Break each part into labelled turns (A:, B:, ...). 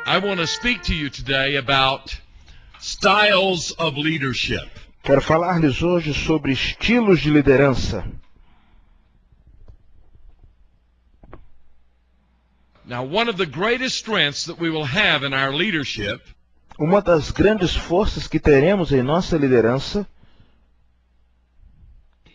A: I want to speak to you today about styles of leadership.
B: Quero falar-lhes hoje sobre estilos de liderança.
A: Now, one of the greatest strengths that we will have in our leadership
B: Uma das grandes forças que teremos em nossa liderança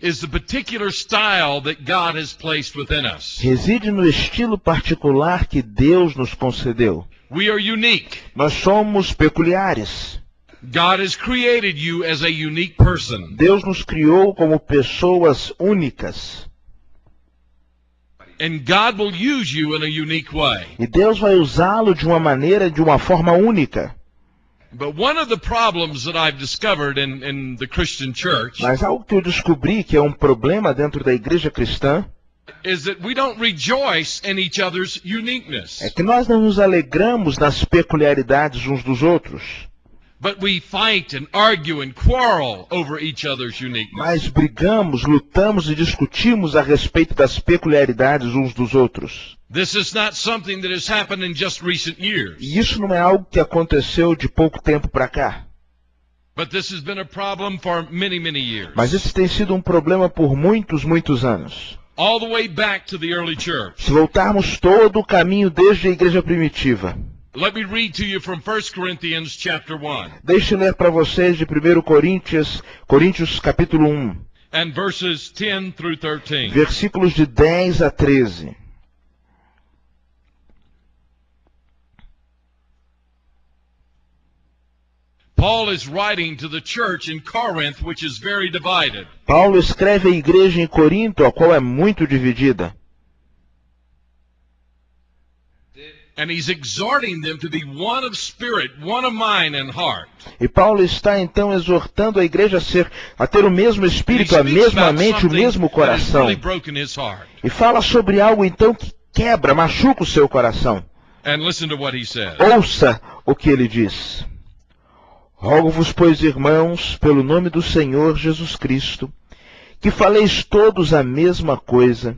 A: is the particular style that God has placed within us.
B: reside no estilo particular que Deus nos concedeu.
A: We are unique.
B: Nós somos peculiares.
A: God has created you as a unique person.
B: Deus nos criou como pessoas únicas.
A: And God will use you in a unique way.
B: E Deus vai usá-lo de uma forma única.
A: But one of the problems that I've discovered in the Christian church
B: Mas algo que eu descobri que é um problema dentro da igreja cristã
A: is that we don't rejoice in each other's uniqueness.
B: é que nós não nos alegramos nas peculiaridades uns dos outros,
A: But we fight and argue and quarrel over each other's uniqueness.
B: mas brigamos, lutamos e discutimos a respeito das peculiaridades uns dos outros.
A: This is not something that has happened in just recent years.
B: E isso não é algo que aconteceu de pouco tempo para cá,
A: But this has been a problem for many, many years.
B: mas isso tem sido um problema por muitos, muitos anos.
A: All the way back to the early church.
B: Se voltarmos todo o caminho desde a igreja primitiva,
A: Let me read to you from 1 Corinthians chapter 1
B: deixe eu ler para vocês de 1 Coríntios capítulo 1,
A: and verses 10 through 13.
B: versículos de 10 a 13.
A: Paul is writing to the church in Corinth, which is very divided.
B: Paulo escreve à igreja em Corinto, a qual é muito dividida.
A: And he's exhorting them to be one of spirit, one of mind and heart.
B: E Paulo está então exortando a igreja a ter o mesmo
A: And he
B: espírito, a
A: speaks
B: mesma
A: about
B: mente, o
A: something
B: mesmo
A: that has
B: coração.
A: really broken his heart.
B: E fala sobre algo então que quebra, machuca o seu coração.
A: And listen to what he says.
B: Ouça o que ele diz. Rogo-vos, pois, irmãos, pelo nome do Senhor Jesus Cristo, que faleis todos a mesma coisa,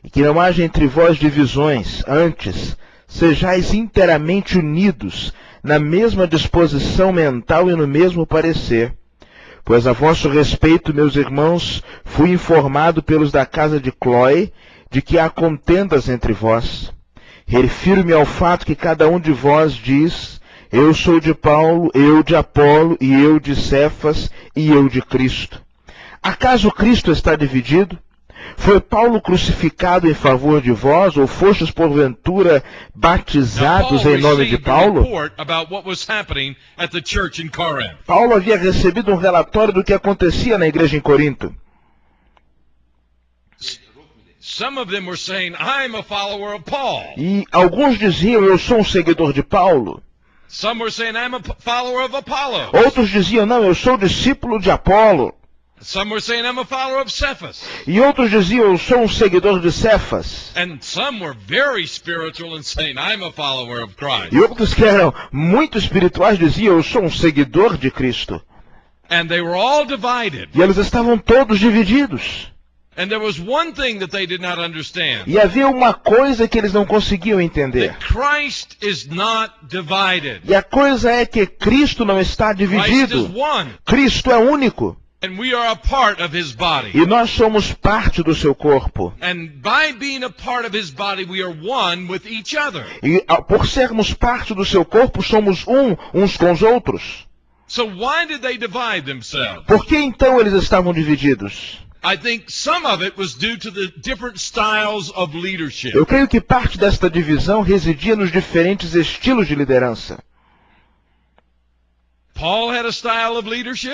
B: e que não haja entre vós divisões, antes, sejais inteiramente unidos, na mesma disposição mental e no mesmo parecer. Pois a vosso respeito, meus irmãos, fui informado pelos da casa de Cloé, de que há contendas entre vós. Refiro-me ao fato que cada um de vós diz: eu sou de Paulo, eu de Apolo, e eu de Cefas, e eu de Cristo. Acaso Cristo está dividido? Foi Paulo crucificado em favor de vós, ou fostes porventura batizados em nome de Paulo? Paulo havia recebido um relatório do que acontecia na igreja em Corinto. E alguns diziam: eu sou um seguidor de Paulo. Outros diziam: não, eu sou discípulo de Apolo. E outros diziam: eu sou um seguidor de Cefas. E outros que eram muito espirituais diziam: eu sou um seguidor de Cristo. E eles estavam todos divididos. E havia uma coisa que eles não conseguiam entender. E a coisa é que Cristo não está dividido. Cristo é único. E nós somos parte do seu corpo. E por sermos parte do seu corpo, somos uns com os outros. Por que então eles estavam divididos? Eu creio que parte desta divisão residia nos diferentes estilos de liderança.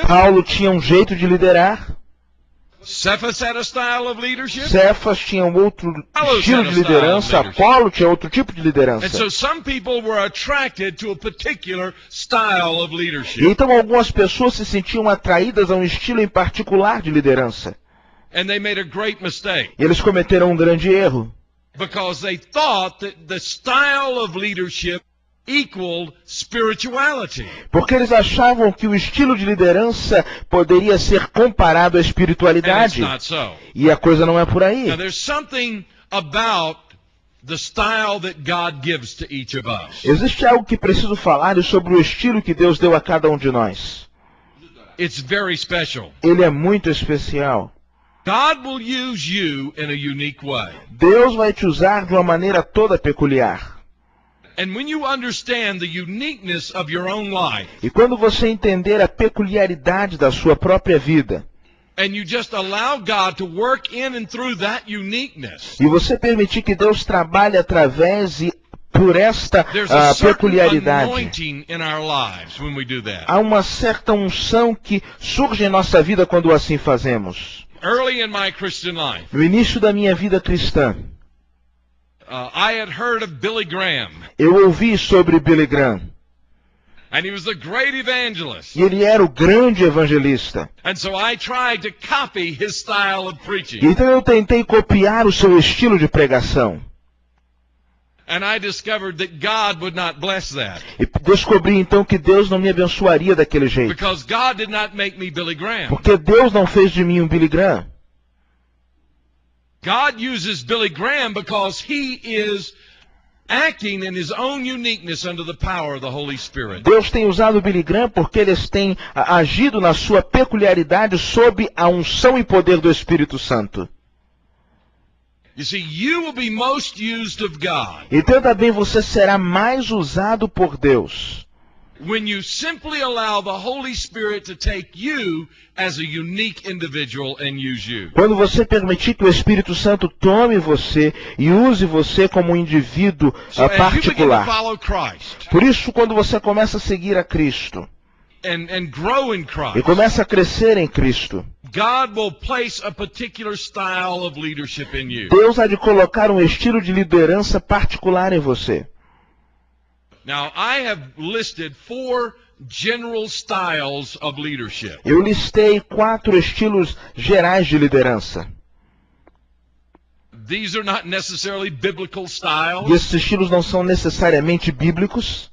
B: Paulo tinha um jeito de liderar. Cefas tinha um outro estilo de liderança. Apolo tinha outro tipo de liderança. E então algumas pessoas se sentiam atraídas a um estilo em particular de liderança. E eles cometeram um grande erro. Porque eles achavam que o estilo de liderança poderia ser comparado à espiritualidade. E a coisa não é por aí.
A: the style that God gives to each of us.
B: Existe algo que preciso falar sobre o estilo que Deus deu a cada um de nós.
A: It's very special.
B: Ele é muito especial.
A: God will use you in a unique way.
B: Deus vai te usar de uma maneira toda peculiar.
A: And when you understand the uniqueness of your own life,
B: E quando você entender a peculiaridade da sua própria vida,
A: and you just allow God to work in and through that uniqueness,
B: e você permitir que Deus trabalhe através e por esta
A: there's a certain
B: peculiaridade,
A: anointing in our lives when we do that.
B: há uma certa unção que surge em nossa vida quando assim fazemos.
A: Early in my Christian life,
B: No início da minha vida cristã,
A: I had heard of Billy Graham,
B: eu ouvi sobre Billy Graham.
A: and he was a great evangelist.
B: E ele era o grande evangelista.
A: And so I tried to copy his style of preaching.
B: Então eu tentei copiar o seu estilo de pregação.
A: And I discovered that God would not bless that.
B: E descobri então que Deus não me abençoaria daquele jeito.
A: Because God did not make me Billy Graham.
B: Porque Deus não fez de mim um Billy Graham.
A: God uses Billy Graham because he is acting in his own uniqueness under the power of the Holy Spirit.
B: Deus tem usado o Billy Graham porque eles têm agido na sua peculiaridade sob a unção e poder do Espírito Santo.
A: You see, you will be most used of God
B: Então também você será mais usado por Deus
A: when you simply allow the Holy Spirit to take you as a unique individual and use you.
B: quando você permitir que o Espírito Santo tome você e use você como um indivíduo
A: So as you begin to
B: particular.
A: follow Christ
B: Por isso, quando você começa a seguir a Cristo
A: and grow in
B: e
A: Christ,
B: começa a crescer em Cristo,
A: God will place a particular style of leadership in you.
B: Deus há de colocar um estilo de liderança particular em você.
A: Now, I have listed 4 general styles of leadership.
B: Eu listei 4 estilos gerais de liderança.
A: These are not necessarily biblical
B: E
A: styles,
B: esses estilos não são necessariamente bíblicos,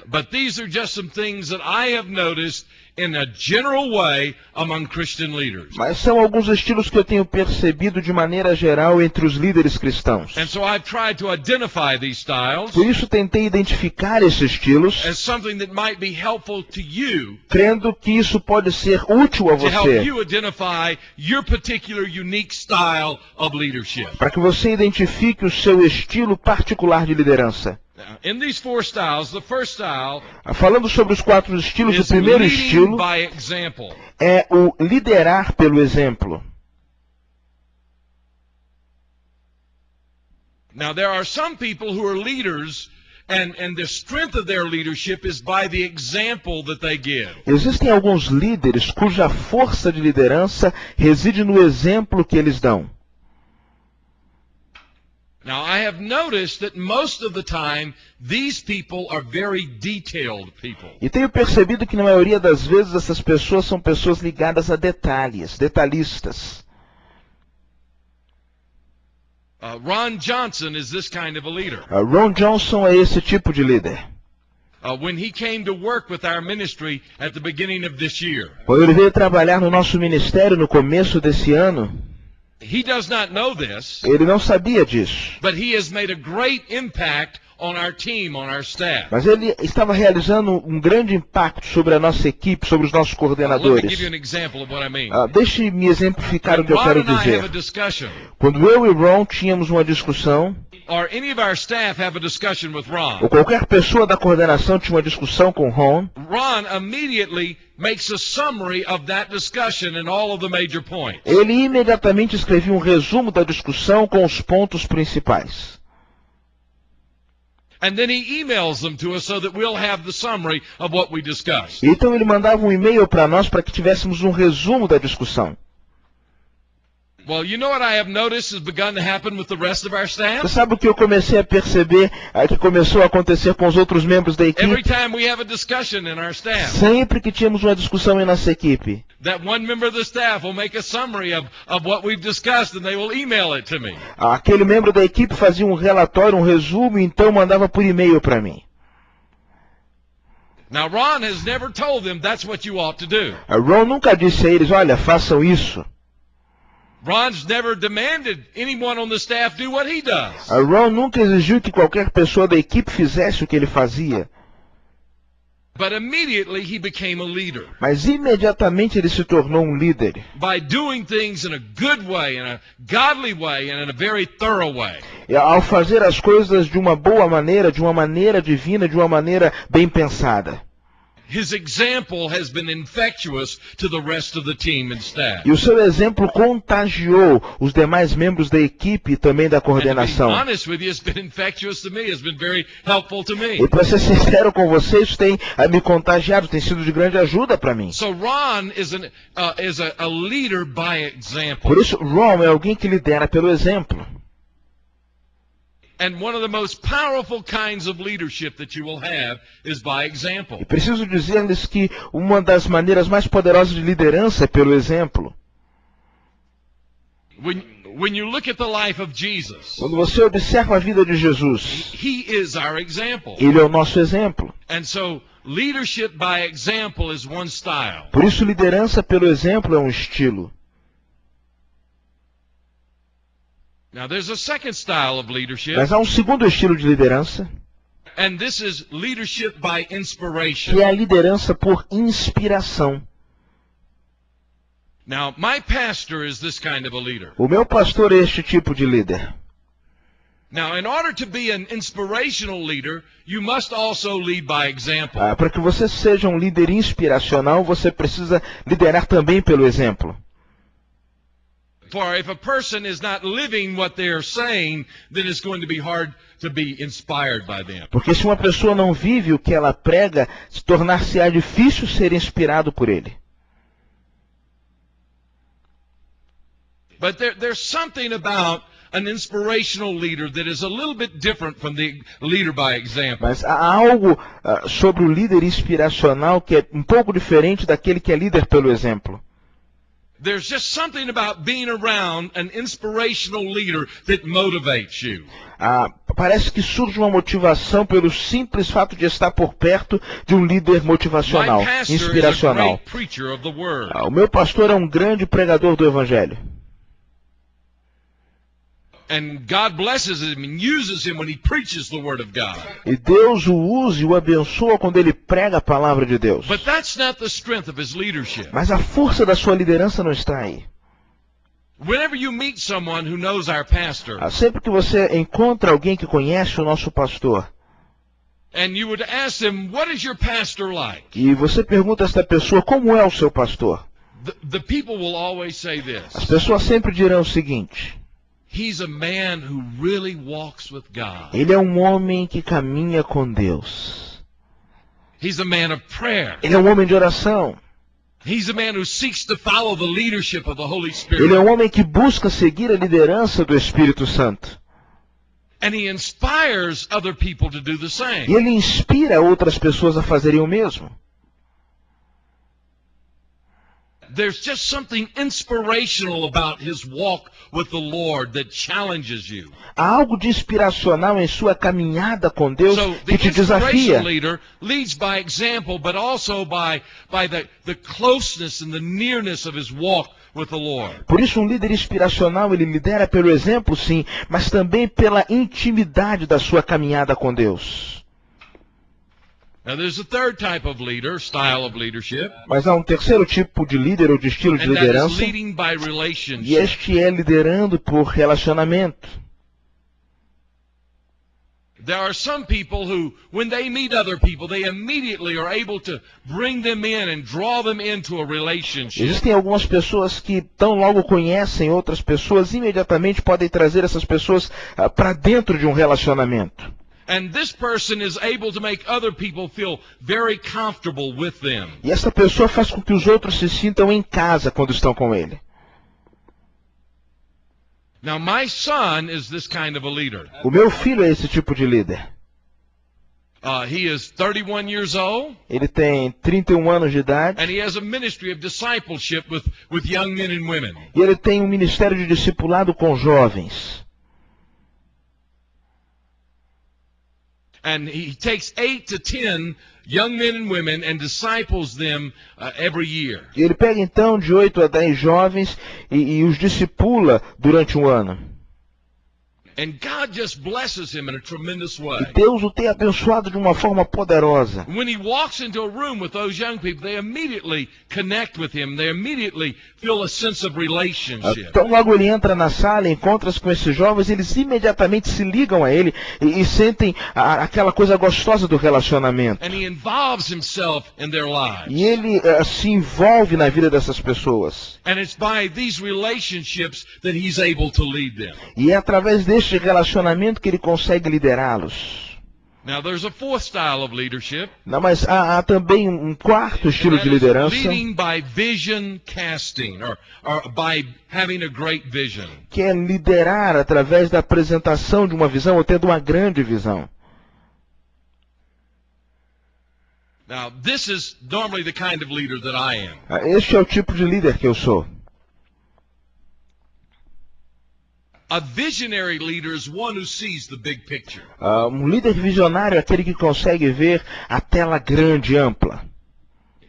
A: but these are just some things that I have noticed in a general way among Christian leaders.
B: mas são alguns estilos que eu tenho percebido de maneira geral entre os líderes cristãos.
A: And so I've tried to identify these styles
B: Por isso tentei identificar esses estilos,
A: as something that might be helpful to you,
B: crendo que isso pode ser útil a
A: to help
B: você,
A: you identify your particular unique style of leadership.
B: para que você identifique o seu estilo particular de liderança.
A: Now, in these 4 styles, the first style
B: Falando sobre os 4 estilos, o
A: is
B: primeiro
A: leading
B: estilo
A: by example.
B: é o liderar pelo exemplo.
A: Now, there are some people who are leaders, and the strength of their leadership is by the example that they give.
B: Existem alguns líderes cuja força de liderança reside no exemplo que eles dão.
A: Now, I have noticed that most of the time, these people are very detailed people.
B: E tenho percebido que na maioria das vezes essas pessoas são pessoas ligadas a detalhes, detalhistas.
A: Ron Johnson is this kind of a leader.
B: Ron Johnson é esse tipo de líder.
A: When he came to work with our ministry at the beginning of this year,
B: Quando ele veio trabalhar no nosso ministério no começo desse ano,
A: he does not know this,
B: ele não sabia disso.
A: but he has made a great impact on our team, on our staff.
B: Mas ele estava realizando um grande impacto sobre a nossa equipe, sobre os nossos
A: Let me
B: coordenadores.
A: give you an example of what I mean.
B: Deixe-me exemplificar o
A: When
B: que eu
A: Ron
B: quero
A: and I have a
B: dizer.
A: discussion,
B: Quando eu e Ron tínhamos uma discussão,
A: or any of our staff have a discussion with
B: ou
A: Ron,
B: qualquer pessoa da coordenação tinha uma discussão com Ron,
A: Ron immediately makes a summary of that discussion and all of the major points.
B: ele imediatamente escrevia um resumo da discussão com os pontos principais.
A: And then he emails them to us so that we'll have the summary of what we discussed.
B: Então ele mandava um e-mail para nós para que tivéssemos um resumo da discussão.
A: Well, you know what I have noticed has begun to happen with the rest of our
B: Você
A: staff?
B: sabe o que eu comecei a perceber que começou a acontecer com os outros membros da
A: Every
B: equipe?
A: time we have a discussion in our staff,
B: Sempre que tínhamos uma discussão em nossa equipe,
A: that one member of the staff will make a summary of what we've discussed and they will email it to me.
B: aquele membro da equipe fazia um relatório, um resumo, e então mandava por e-mail para mim.
A: Now, Ron has never told them that's what you ought to do.
B: Ron nunca disse a eles, olha, façam isso.
A: Ron's never demanded anyone on the staff do what he does.
B: Ron nunca exigiu que qualquer pessoa da equipe fizesse o que ele fazia.
A: But immediately he became a leader.
B: Mas imediatamente ele se tornou um líder.
A: By doing things in a good way, in a godly way, and in a very thorough way.
B: E ao fazer as coisas de uma boa maneira, de uma maneira divina, de uma maneira bem pensada.
A: His example has been infectious to the rest of the team and staff.
B: E o seu exemplo contagiou os demais membros da equipe e também da coordenação.
A: And to be honest with you, it's been infectious to me. It's been very helpful to me.
B: E para ser sincero com vocês, isso tem me contagiado, tem sido de grande ajuda para mim.
A: So Ron is a leader by example.
B: Por isso, Ron é alguém que lidera pelo exemplo.
A: And one of the most powerful kinds of leadership that you will have is by example.
B: E preciso dizer-lhes que uma das mais poderosas de liderança é pelo exemplo.
A: When you look at the life of Jesus,
B: Quando você observa a vida de Jesus,
A: he is our example.
B: ele é o nosso exemplo.
A: And so leadership by example is one style.
B: Por isso, liderança pelo exemplo é um estilo.
A: Now there's a second style of leadership,
B: Mas há um segundo estilo de liderança,
A: and this is leadership by inspiration.
B: que é a liderança por inspiração.
A: Now my pastor is this kind of a leader.
B: O meu pastor é este tipo de líder.
A: Now, in order to be an inspirational leader, you must also lead by example.
B: Para que você seja um líder inspiracional, você precisa liderar também pelo exemplo.
A: For if a person is not living what they are saying, then it's going to be hard to be inspired by them.
B: Porque se uma pessoa não vive o que ela prega, tornar-se-á difícil ser inspirado por ele.
A: But there's something about an inspirational leader that is a little bit different from the leader by example.
B: Mas há algo sobre o líder inspiracional que é um pouco diferente daquele que é líder pelo exemplo.
A: There's just something about being around an inspirational leader that motivates you.
B: Parece que surge uma motivação pelo simples fato de estar por perto de um líder motivacional,
A: My pastor
B: inspiracional.
A: is a great preacher of the word.
B: O meu pastor é um grande pregador do evangelho.
A: And God blesses him and uses him when he preaches the word of God.
B: E Deus o usa e o abençoa quando ele prega a palavra de Deus.
A: But that's not the strength of his leadership.
B: Mas a força da sua liderança não está aí.
A: Whenever you meet someone who knows our pastor,
B: Sempre que você encontra alguém que conhece o nosso pastor,
A: and you would ask them, what is your pastor like?
B: e você pergunta a esta pessoa como é o seu pastor,
A: The people will always say
B: as
A: this.
B: pessoas sempre dirão o seguinte:
A: He's a man who really walks with God.
B: ele é um homem que caminha com Deus.
A: He's a man of prayer.
B: Ele é um homem de oração.
A: He's a man who seeks to follow the leadership of the Holy
B: Ele é
A: Spirit.
B: um homem que busca seguir a liderança do Espírito Santo.
A: And he inspires other people to do the
B: E
A: same.
B: ele inspira outras pessoas a fazerem o mesmo.
A: There's just something inspirational about his walk with the Lord that challenges you.
B: Há algo de inspiracional em sua caminhada com Deus
A: So
B: que
A: the
B: te desafia.
A: inspirational leader leads by example, but also by the closeness and the nearness of his walk with the Lord.
B: Por isso, um líder inspiracional, ele lidera pelo exemplo, sim, mas também pela intimidade da sua caminhada com Deus.
A: Now there's a third type of leader, style of leadership,
B: Mas há um terceiro tipo de líder ou de estilo de
A: and that is
B: liderança,
A: leading by
B: e
A: relationship.
B: este é liderando por relacionamento.
A: There are some people who, when they meet other people, they immediately are able to bring them in and draw them into a relationship.
B: Existem algumas pessoas que tão logo conhecem outras pessoas, imediatamente podem trazer essas pessoas para dentro de um relacionamento.
A: And this person is able to make other people feel very comfortable with them.
B: E essa pessoa faz com que os outros se sintam em casa quando estão com ele.
A: Now my son is this kind of a leader.
B: O meu filho é esse tipo de líder.
A: He is 31 years old,
B: Ele tem 31 anos de idade
A: and he has a ministry of discipleship with young men and women.
B: e ele tem um ministério de discipulado com jovens.
A: And he takes 8 to 10 young men and women and disciples them every year.
B: E ele pega então de 8 a 10 jovens e os discipula durante um ano.
A: And God just blesses him in a tremendous way.
B: E Deus o tem abençoado de uma forma poderosa.
A: When he walks into a room with those young people, they immediately connect with him. They immediately feel a sense of relationship.
B: Então logo ele entra na sala, encontra-se com esses jovens, eles imediatamente se ligam a ele e sentem aquela coisa gostosa do relacionamento.
A: And he involves himself in their lives.
B: E ele se envolve na vida dessas pessoas.
A: And it's by these relationships that he's able to lead them.
B: E é através deste relacionamento que ele consegue liderá-los.
A: Now there's a fourth style of leadership.
B: Não, mas há também um quarto estilo de liderança,
A: Leading by vision casting, or by having a great vision.
B: que é liderar através da apresentação de uma visão ou tendo uma grande visão.
A: Now this is normally the kind of leader that I am.
B: Este é o tipo de líder que eu sou.
A: A visionary leader is one who sees the big picture.
B: Um líder visionário é aquele que consegue ver a tela grande e ampla.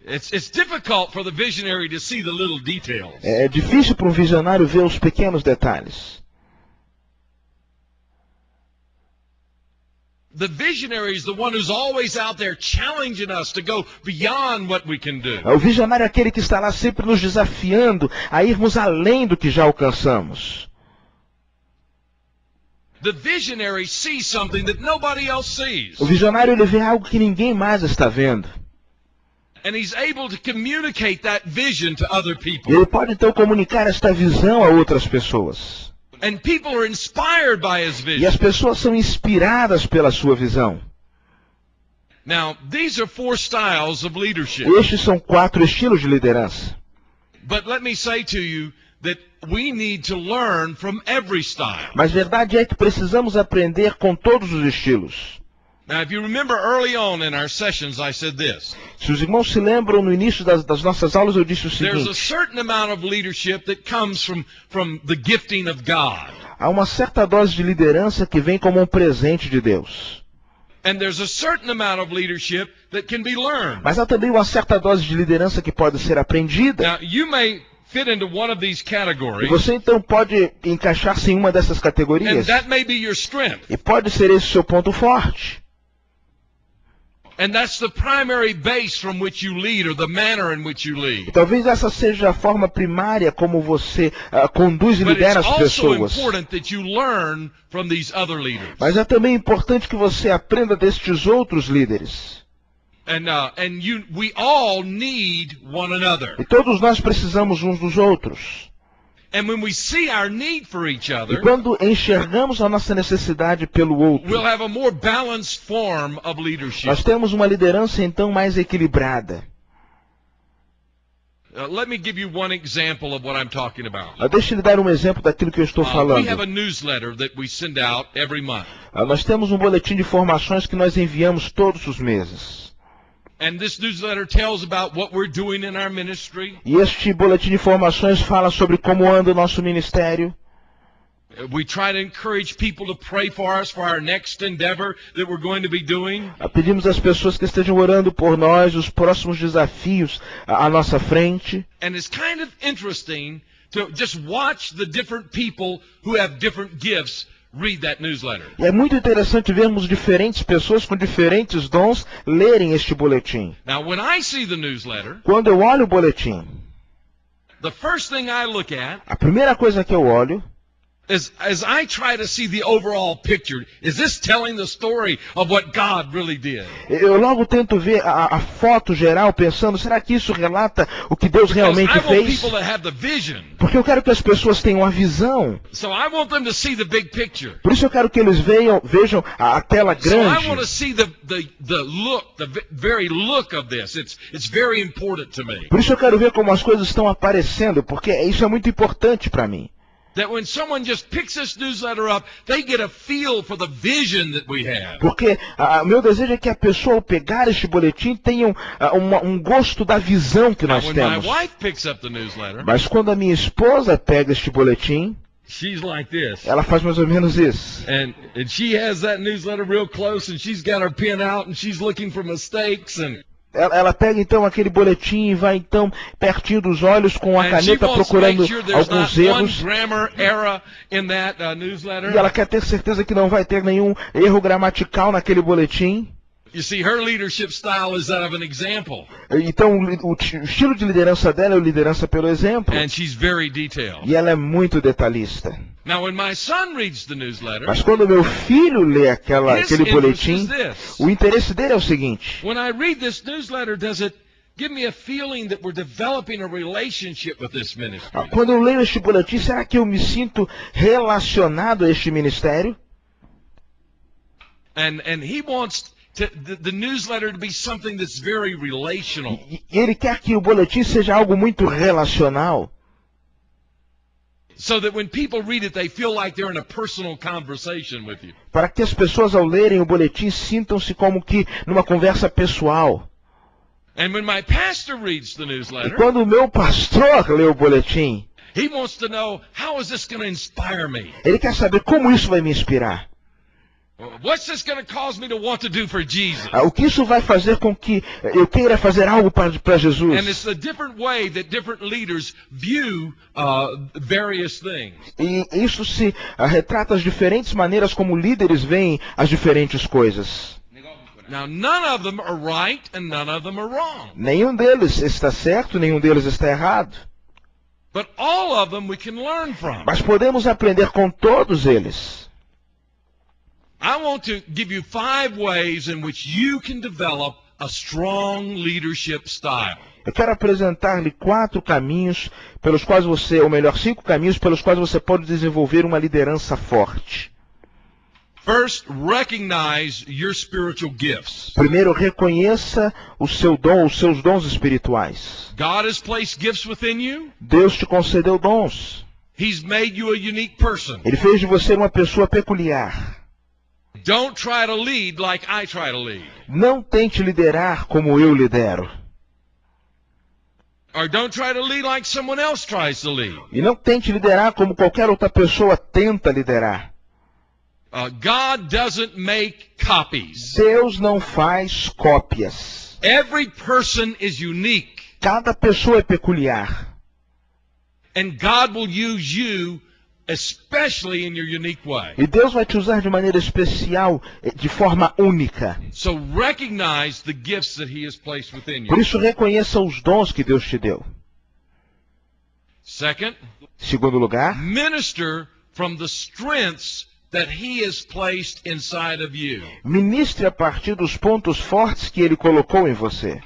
A: It's difficult for the visionary to see the little details.
B: É difícil para um visionário ver os pequenos detalhes.
A: The visionary is the one who's always out there challenging us to go beyond what we can do.
B: O visionário é aquele que está lá sempre nos desafiando a irmos além do que já alcançamos.
A: The visionary sees something that nobody else sees.
B: O visionário ele vê algo que ninguém mais está vendo.
A: And he's able to communicate that vision to other people.
B: Ele pode então comunicar esta visão a outras pessoas.
A: And people are inspired by his
B: E as
A: vision.
B: pessoas são inspiradas pela sua visão.
A: Now, these are four styles of leadership.
B: Estes são 4 estilos de liderança.
A: But let me say to you that we need to learn from every style.
B: Mas verdade é que precisamos aprender com todos os estilos.
A: Now, if you remember early on in our sessions, I said this.
B: Se os irmãos se lembram, no início das nossas aulas eu disse o
A: There's a
B: seguinte:
A: certain amount of leadership that comes from the gifting of God.
B: há uma certa dose de liderança que vem como um presente de Deus.
A: And there's a certain amount of leadership that can be learned.
B: Mas há também uma certa dose de liderança que pode ser aprendida.
A: Now, you may fit into one of these
B: E
A: categories,
B: você então pode encaixar-se em uma dessas
A: and
B: categorias.
A: that may be your strength.
B: E pode ser esse o seu ponto forte.
A: And that's the primary base from which you lead, or the manner in which you lead.
B: E talvez essa seja a forma primária como você conduz e
A: But
B: lidera
A: it's
B: as
A: also
B: pessoas.
A: important that you learn from these other leaders.
B: Mas é também importante que você aprenda destes outros líderes.
A: And we all need one another.
B: E todos nós precisamos uns dos outros.
A: And when we see our need for each
B: E
A: other,
B: quando enxergamos a nossa necessidade pelo outro,
A: we'll have a more balanced form of leadership.
B: nós temos uma liderança então mais equilibrada.
A: Let me give you one example of what I'm talking about.
B: Deixe-me dar um exemplo daquilo que eu estou
A: We
B: falando.
A: have a newsletter that we send out every month.
B: Nós temos um boletim de informações que nós enviamos todos os meses.
A: And this newsletter tells about what we're doing in our ministry.
B: E este boletim de informações fala sobre como anda o nosso ministério.
A: We try to encourage people to pray for us for our next endeavor that we're going to be doing.
B: Pedimos às pessoas que estejam orando por nós, os próximos desafios à nossa frente.
A: And it's kind of interesting to just watch the different people who have different gifts read that newsletter.
B: E é muito interessante vermos diferentes pessoas com diferentes dons lerem este boletim.
A: Now, when I see the newsletter,
B: Quando eu olho o boletim,
A: the first thing I look at
B: a primeira coisa que eu olho
A: is as I try to see the overall picture, is this telling the story of what God really did?
B: eu logo tento ver a foto geral, pensando, será que isso relata o que Deus
A: Because
B: realmente
A: I want
B: fez?
A: people to have the vision.
B: Porque eu quero que as pessoas tenham a visão.
A: So I want them to see the big picture.
B: Por isso eu quero que eles vejam a tela
A: So I want to
B: grande.
A: see the look, the very look of this. It's very important to me.
B: Por isso eu quero ver como as coisas estão aparecendo, porque isso é muito importante para mim.
A: That when someone just picks this newsletter up, they get a feel for the vision that we have.
B: Porque meu desejo é que a pessoa, ao pegar este boletim, tenha um gosto da visão que
A: Now,
B: nós
A: when my
B: temos.
A: wife picks up the newsletter,
B: Mas quando a minha esposa pega este boletim,
A: She's like this.
B: Ela faz mais ou menos isso.
A: And she has that newsletter real close, and she's got her pen out, and she's looking for mistakes, and
B: Ela pega então aquele boletim e vai então pertinho dos olhos com a caneta procurando alguns erros. E ela quer ter certeza que não vai ter nenhum erro gramatical naquele boletim.
A: You see, her leadership style is that of an example.
B: Então o estilo de liderança dela é liderança pelo exemplo.
A: And she's very detailed.
B: E ela é muito detalhista.
A: Now, when my son reads the newsletter,
B: mas quando meu filho lê aquele boletim, o interesse dele é o seguinte.
A: When I read this newsletter, does it give me a feeling that we're developing a relationship with this ministry?
B: Quando eu leio este boletim, será que eu me sinto relacionado a este ministério?
A: And he wants the newsletter to be something that's very relational.
B: E ele quer que o boletim seja algo muito relacional.
A: So that when people read it, they feel like they're in a personal conversation with you.
B: Para que as pessoas ao lerem o boletim sintam-se como que numa conversa pessoal.
A: And when my pastor reads the newsletter,
B: e quando o meu pastor lê o boletim,
A: he wants to know, how is this going to inspire me?
B: Ele quer saber como isso vai me inspirar.
A: What's this going to cause me to want to do for Jesus?
B: O que isso vai fazer com que eu queira fazer algo para Jesus?
A: And it's a different way that different leaders view various things.
B: E isso se retrata as diferentes maneiras como líderes veem as diferentes coisas.
A: Now, none of them are right and none of them are wrong.
B: Nenhum deles está certo, nenhum deles está errado.
A: But all of them we can learn from.
B: Mas podemos aprender com todos eles.
A: I want to give you 5 ways in which you can develop a strong leadership style.
B: Eu quero apresentar-lhe 4 caminhos pelos quais você, ou melhor, 5 caminhos pelos quais você pode desenvolver uma liderança forte.
A: First, recognize your spiritual gifts.
B: Primeiro, reconheça o seu dom, os seus dons espirituais.
A: God has placed gifts within you.
B: Deus te concedeu dons.
A: He's made you a unique person.
B: Ele fez de você uma pessoa peculiar.
A: Don't try to lead like I try to lead.
B: Não tente liderar como eu lidero.
A: Or don't try to lead like someone else tries to lead.
B: E não tente liderar como qualquer outra pessoa tenta liderar.
A: God doesn't make copies.
B: Deus não faz cópias.
A: Every person is unique.
B: Cada pessoa é peculiar.
A: And God will use you especially in your unique way.
B: E Deus vai te usar de maneira especial, de forma única.
A: So recognize the gifts that He has placed within
B: Por
A: you.
B: isso, reconheça os dons que Deus te deu.
A: Second,
B: Segundo lugar,
A: minister from the strengths that He has placed inside of you.
B: ministre a partir dos pontos fortes que Ele colocou em você.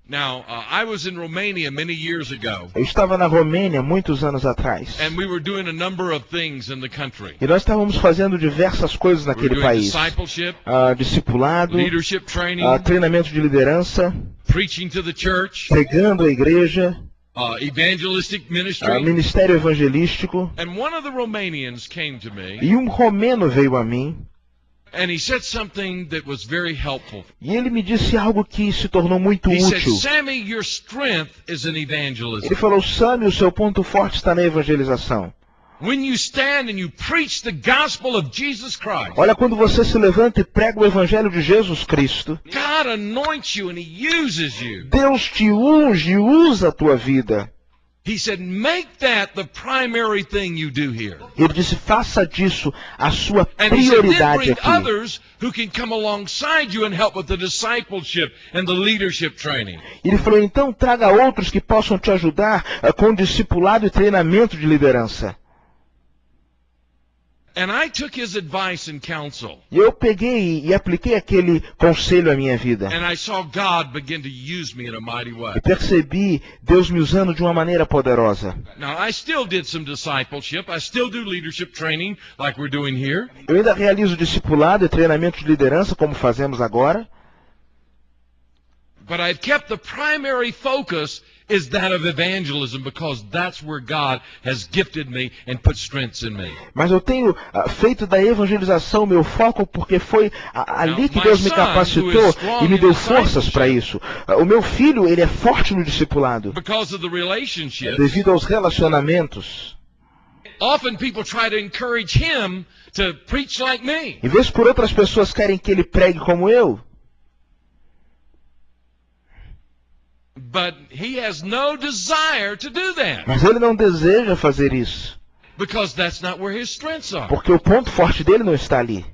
A: Now, I was in Romania many years ago,
B: Eu estava na Romênia muitos anos atrás.
A: and we were doing a number of things in the country.
B: E nós estávamos fazendo diversas coisas
A: We were
B: naquele
A: doing
B: país.
A: discipleship,
B: Discipulado,
A: leadership training,
B: treinamento de liderança,
A: preaching to the church,
B: pregando a igreja,
A: evangelistic ministry.
B: ministério evangelístico.
A: And one of the Romanians came to me,
B: E um romeno veio a mim.
A: and he said something that was very helpful.
B: E ele me disse algo que se tornou muito
A: He said,
B: útil.
A: Sammy, your strength is in evangelism.
B: Ele falou, Sammy, o seu ponto forte está na evangelização.
A: When you stand and you preach the gospel of Jesus Christ,
B: Olha, quando você se levanta e prega o evangelho de Jesus Cristo,
A: God anoints you and He uses you.
B: Deus te unge e usa a tua vida.
A: He said, make that the primary thing you do here.
B: Ele disse, faça disso a sua
A: And he said, then
B: prioridade
A: bring
B: aqui.
A: others who can come alongside you and help with the discipleship and the leadership training.
B: Ele falou, então traga outros que possam te ajudar com discipulado e treinamento de liderança.
A: And I took his advice and counsel.
B: E eu peguei e apliquei aquele conselho à minha vida.
A: And I saw God begin to use me in a mighty way.
B: E percebi Deus me usando de uma maneira poderosa.
A: Now, I still did some discipleship. I still do leadership training like we're doing here.
B: Eu ainda realizo discipulado e treinamento de liderança, como fazemos agora.
A: But I've kept the primary focus is that of evangelism, because that's where God has gifted me and put strengths in me.
B: Mas eu tenho feito da evangelização meu foco porque foi ali que Deus me capacitou e me deu forças para isso. O meu filho, ele é forte no discipulado
A: Because of the relationships.
B: devido aos relacionamentos.
A: Often people try to encourage him to preach like me.
B: Em vez por outras pessoas querem que ele pregue como eu.
A: But he has no desire to do that.
B: Mas ele não deseja fazer isso.
A: Because that's not where his strengths are.
B: Porque o ponto forte dele não está ali.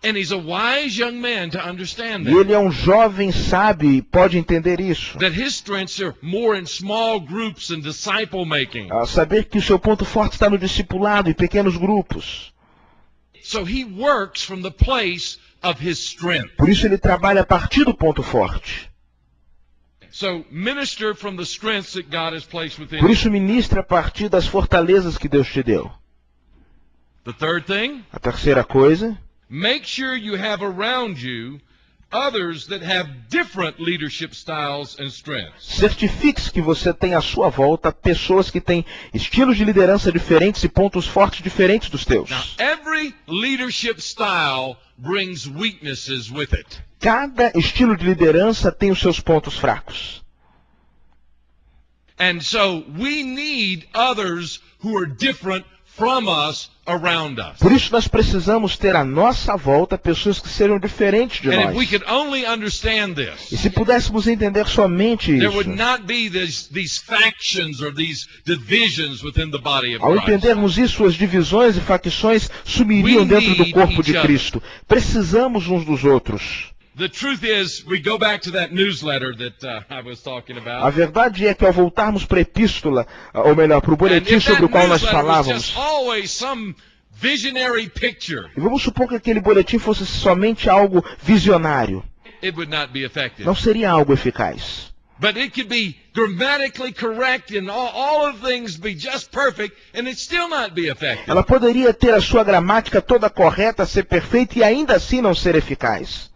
A: And he's a wise young man to understand
B: E
A: that.
B: ele é um jovem sábio e pode entender isso.
A: That his strengths are more in small groups and disciple making.
B: Saber que o seu ponto forte está no discipulado e pequenos grupos.
A: So he works from the place of his strength.
B: Por isso ele trabalha a partir do ponto forte.
A: So minister from the strengths that God has placed within
B: Por
A: you.
B: isso ministra a partir das fortalezas que Deus te deu.
A: The third thing,
B: A terceira coisa,
A: make sure you have around you others that have different leadership styles and strengths.
B: certifique-se que você tem à sua volta pessoas que têm estilos de liderança diferentes e pontos fortes diferentes dos teus.
A: Now, every leadership style brings weaknesses with it.
B: Cada estilo de liderança tem os seus pontos fracos.
A: And so we need others who are different from us around us.
B: Por isso nós precisamos ter à nossa volta pessoas que sejam diferentes de
A: And if we
B: nós.
A: could only understand
B: E
A: this,
B: se pudéssemos entender somente
A: there
B: isso,
A: would not be these factions or these divisions within the body of
B: ao
A: Christ.
B: entendermos isso, as divisões e facções sumiriam
A: We
B: dentro do
A: need
B: corpo de
A: each other.
B: Cristo. Precisamos uns dos outros.
A: The truth is, we go back to that newsletter that I was talking
B: A
A: about.
B: verdade é que ao voltarmos para a epístola, ou melhor, para o
A: And
B: boletim
A: if that
B: sobre o qual nós
A: newsletter was just
B: falávamos,
A: always some visionary picture,
B: e vamos supor que aquele boletim fosse somente algo visionário,
A: it would not be effective.
B: não seria algo eficaz.
A: But it could be grammatically correct and all of things be just perfect and it still not be effective.
B: Ela poderia ter a sua gramática toda correta, ser perfeita e ainda assim não ser eficaz.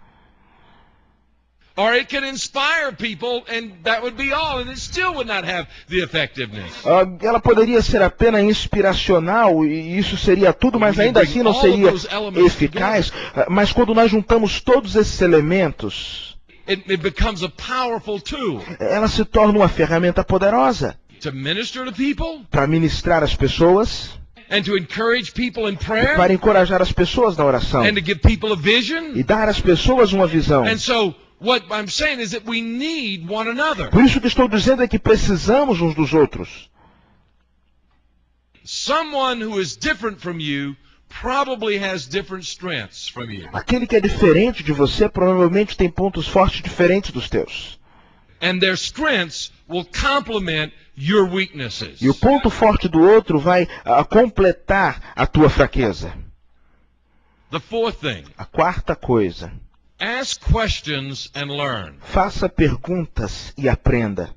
A: Or it could inspire people and that would be all and it still would not have the effectiveness.
B: Ela poderia ser apenas inspiracional e isso seria tudo, mas ainda assim não seria eficaz. Mas quando nós juntamos todos esses elementos,
A: It becomes a powerful tool
B: ela se torna uma ferramenta poderosa
A: to minister to people
B: para ministrar as pessoas,
A: and to encourage people in prayer
B: para encorajar as pessoas na oração
A: and to give people a vision.
B: e dar às pessoas uma visão.
A: And so what I'm saying is that we need one another.
B: Por isso que estou dizendo é que precisamos uns dos outros.
A: Someone who is different from you probably has different strengths from you.
B: Aquele que é diferente de você provavelmente tem pontos fortes diferentes dos teus.
A: And their strengths will complement your weaknesses.
B: E o ponto forte do outro vai completar a tua fraqueza.
A: The fourth thing,
B: A quarta coisa,
A: ask questions and learn.
B: faça perguntas e aprenda.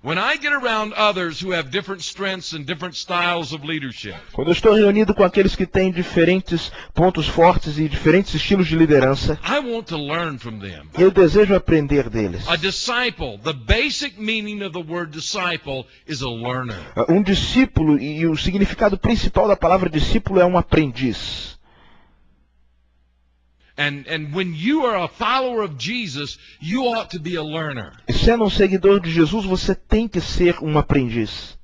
A: When I get around others who have different strengths and different styles of leadership,
B: Quando eu estou reunido com aqueles que têm diferentes pontos fortes e diferentes estilos de liderança,
A: I want to learn from them.
B: eu desejo aprender deles.
A: A disciple, the basic meaning of the word disciple is a learner.
B: Um discípulo, e o significado principal da palavra discípulo é um aprendiz.
A: And when you are a follower of Jesus, you ought to be a learner.
B: E sendo um seguidor de Jesus, você tem que ser um aprendiz.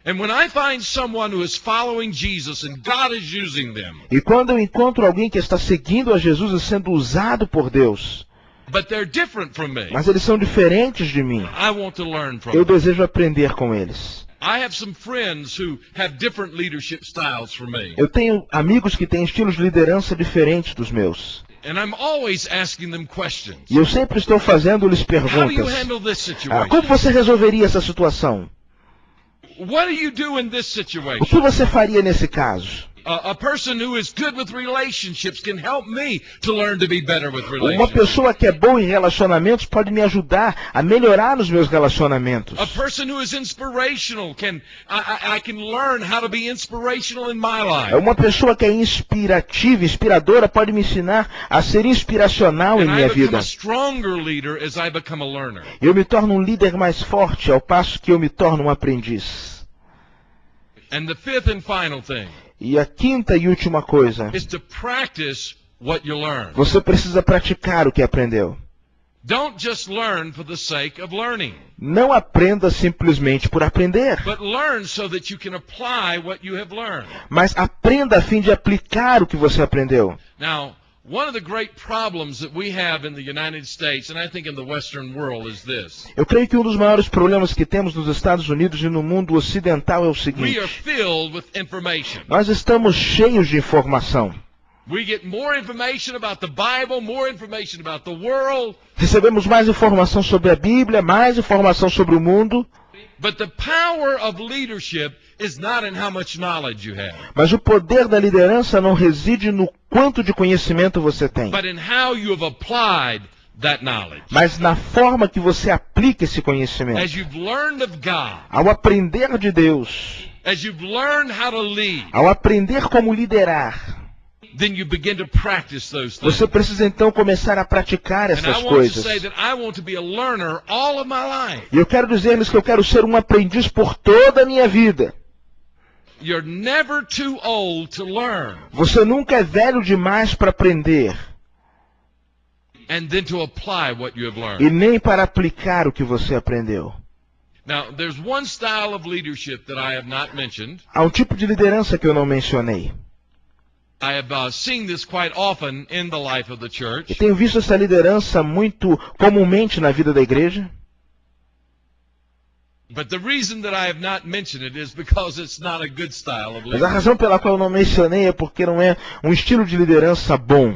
A: And when I find someone who is following Jesus and God is using them,
B: E quando eu encontro alguém que está seguindo a Jesus e sendo usado por Deus,
A: but they're different from me,
B: mas eles são diferentes de mim,
A: I want to learn from
B: eu
A: them.
B: desejo aprender com eles.
A: I have some friends who have different leadership styles from me.
B: Eu tenho amigos que têm estilos de liderança diferentes dos meus.
A: And I'm always asking them questions.
B: E eu sempre estou fazendo-lhes
A: How do you
B: perguntas.
A: handle this situation?
B: Como você resolveria essa situação?
A: What do you do in this
B: O
A: situation?
B: que você faria nesse caso?
A: A person who is good with relationships can help me to learn to be better with
B: Uma
A: relationships.
B: pessoa que é boa em relacionamentos pode me ajudar a melhorar nos meus relacionamentos.
A: A person who is inspirational I can learn how to be inspirational in my life.
B: Uma pessoa que é inspirativa, inspiradora, pode me ensinar a ser inspiracional em
A: And I
B: minha
A: become
B: vida.
A: a stronger leader as I become a learner.
B: Eu me torno um líder mais forte, ao passo que eu me torno um aprendiz.
A: And the fifth and final thing
B: E a quinta e última coisa,
A: is to practice what you learn.
B: você precisa praticar o que aprendeu.
A: Don't just learn for the sake of learning,
B: Não aprenda simplesmente por aprender,
A: but learn so that you can apply what you have learned.
B: mas aprenda a fim de aplicar o que você aprendeu.
A: Now, one of the great problems that we have in the United States, and I think in the Western world, is this.
B: Eu creio que um dos maiores problemas que temos nos Estados Unidos e no mundo ocidental é o
A: We
B: seguinte:
A: are filled with information.
B: nós estamos cheios de informação.
A: We get more information about the Bible, more information about the world,
B: Recebemos mais informação sobre a Bíblia, mais informação sobre o mundo,
A: but the power of leadership is not in how much knowledge you have,
B: mas o poder da liderança não reside no quanto de conhecimento você tem,
A: but in how you have applied that knowledge.
B: mas na forma que você aplica esse conhecimento.
A: As you've learned of God,
B: Ao aprender de Deus,
A: as you've learned how to lead,
B: ao aprender como liderar,
A: then you begin to practice those things.
B: você precisa então começar a praticar
A: And I
B: essas
A: want to
B: coisas.
A: say that I want to be a learner all of my life.
B: E eu quero dizer-lhes que eu quero ser um aprendiz por toda a minha vida.
A: You're never too old to learn
B: Você nunca é velho demais para aprender
A: and then to apply what you have
B: e
A: learned.
B: nem para aplicar o que você aprendeu.
A: Now, there's one style of leadership that I have not mentioned.
B: Há um tipo de liderança que eu não mencionei.
A: I have seen this quite often in the life of the
B: Eu
A: church.
B: tenho visto essa liderança muito comumente na vida da igreja.
A: But the reason that I have not mentioned it is because it's not a good style of
B: Mas a
A: leadership.
B: razão pela qual eu não mencionei é porque não é um estilo de liderança bom.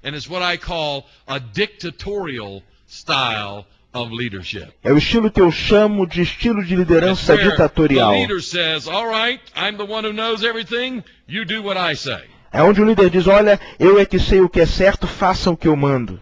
A: And it's what I call a dictatorial style of leadership.
B: É o estilo que eu chamo de estilo de
A: It's
B: liderança
A: where the
B: ditatorial.
A: leader says, all right, I'm the one who knows everything, you do what I say.
B: É onde o líder diz: olha, eu é que sei o que é certo, façam o que eu mando.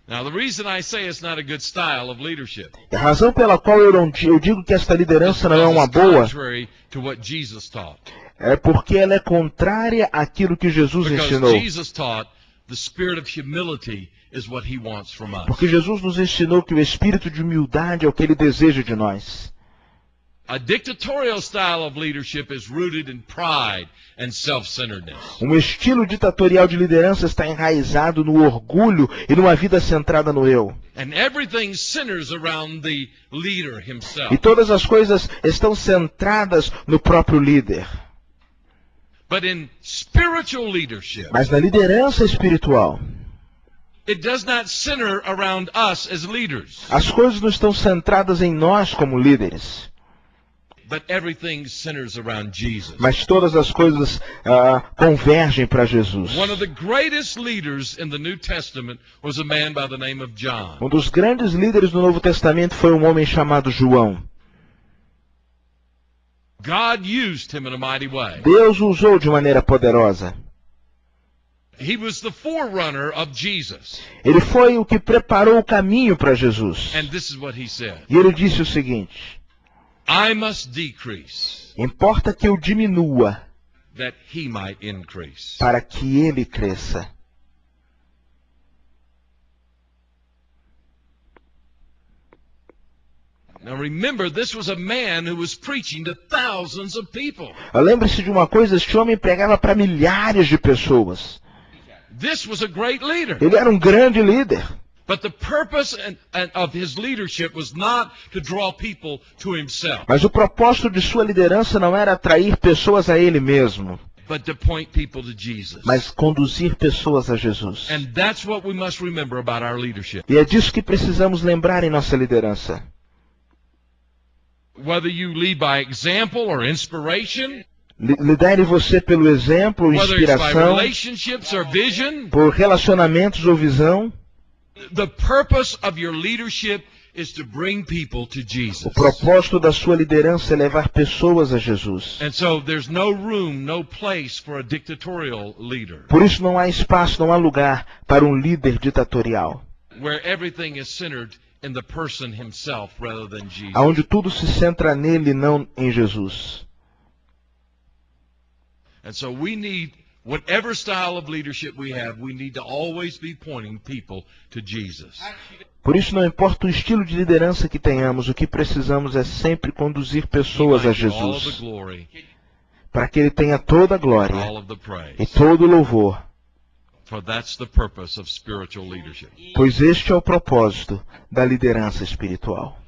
A: Now, the reason I say it's not a good style of leadership
B: A razão pela qual eu digo que esta liderança não é uma
A: is
B: boa
A: contrary to what Jesus taught.
B: é porque ela é contrária àquilo que Jesus
A: Because
B: ensinou.
A: Jesus taught the spirit of humility is what he wants from us.
B: Porque Jesus nos ensinou que o espírito de humildade é o que ele deseja de nós.
A: A dictatorial style of leadership is rooted in pride and self-centeredness.
B: Um estilo ditatorial de liderança está enraizado no orgulho e numa vida centrada no eu.
A: And everything centers around the leader himself.
B: E todas as coisas estão centradas no próprio líder.
A: But in spiritual leadership,
B: Mas na liderança espiritual,
A: it does not center around us as leaders,
B: as coisas não estão centradas em nós como líderes,
A: but everything centers around Jesus.
B: mas todas as coisas convergem para Jesus.
A: One of the greatest leaders in the New Testament was a man by the name of John.
B: Um dos grandes líderes do Novo Testamento foi um homem chamado João.
A: God used him in a mighty way.
B: Deus o usou de maneira poderosa.
A: He was the forerunner of Jesus.
B: Ele foi o que preparou o caminho para Jesus.
A: And this is what he said.
B: E ele disse o seguinte:
A: I must decrease
B: importa que eu diminua
A: that he might increase.
B: para que ele cresça.
A: Now remember, this was a man who was preaching to thousands of people.
B: Lembre-se de uma coisa, este homem pregava para milhares de pessoas.
A: This was a great leader.
B: Ele era um grande líder.
A: But the purpose of his leadership was not to draw people to himself,
B: Mas o propósito de sua liderança não era atrair pessoas a ele mesmo,
A: but to point people to Jesus.
B: mas conduzir pessoas a Jesus.
A: And that's what we must remember about our leadership.
B: E é disso que precisamos lembrar em nossa liderança.
A: Whether you lead by example or inspiration,
B: Lidere você pelo exemplo,
A: whether it's by
B: inspiração,
A: relationships or vision,
B: por relacionamentos ou visão.
A: the purpose of your leadership is to bring people to Jesus.
B: O propósito da sua liderança é levar pessoas a Jesus.
A: And so there's no room, no place for a dictatorial leader,
B: Por isso não há espaço, não há lugar para um líder ditatorial,
A: where everything is centered in the person himself rather than Jesus.
B: onde tudo se centra nele e não em Jesus.
A: And so we need, whatever style of leadership we have, we need to always be pointing people to Jesus.
B: Por isso, não importa o estilo de liderança que tenhamos, o que precisamos é sempre conduzir pessoas a
A: All of the
B: Jesus,
A: glory,
B: para que Ele tenha toda a glória
A: all of the
B: e
A: praise.
B: todo o louvor,
A: For that's the purpose of spiritual leadership.
B: pois este é o propósito da liderança espiritual.